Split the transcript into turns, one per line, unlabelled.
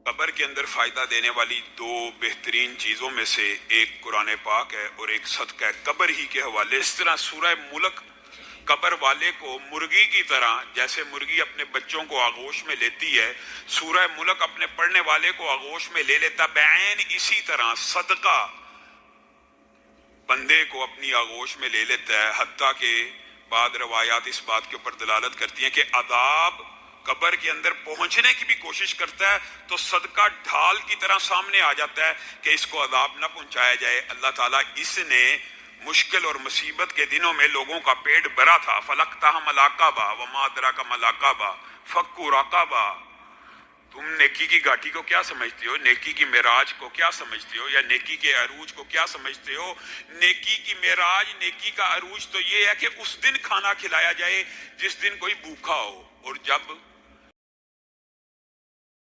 قبر کے اندر فائدہ دینے والی دو بہترین چیزوں میں سے ایک قرآن پاک ہے اور ایک صدقہ ہے قبر ہی کے حوالے۔ اس طرح سورہ ملک قبر والے کو مرغی کی طرح، جیسے مرغی اپنے بچوں کو آغوش میں لیتی ہے، سورہ ملک اپنے پڑھنے والے کو آغوش میں لے لیتا بعین، اسی طرح صدقہ بندے کو اپنی آغوش میں لے لیتا ہے۔ حتیٰ کہ بعض روایات اس بات کے اوپر دلالت کرتی ہیں کہ عذاب قبر کے اندر پہنچنے کی بھی کوشش کرتا ہے تو صدقہ ڈھال کی طرح سامنے آ جاتا ہے کہ اس کو عذاب نہ پہنچایا جائے۔ اللہ تعالیٰ اس نے مشکل اور مصیبت کے دنوں میں لوگوں کا پیٹ بھرا تھا۔ فَلَقْتَحَمَ الْعَقَبَةَ وَمَا أَدْرَاكَ مَا الْعَقَبَةُ فَكُّ رَقَبَةٍ۔ تم نیکی کی گھاٹی کو کیا سمجھتے ہو؟ نیکی کی معراج کو کیا سمجھتے ہو؟ یا نیکی کے عروج کو کیا سمجھتے ہو؟ نیکی کی معراج، نیکی کا عروج تو یہ ہے کہ اس دن کھانا کھلایا جائے جس دن کوئی بھوکا ہو، اور جب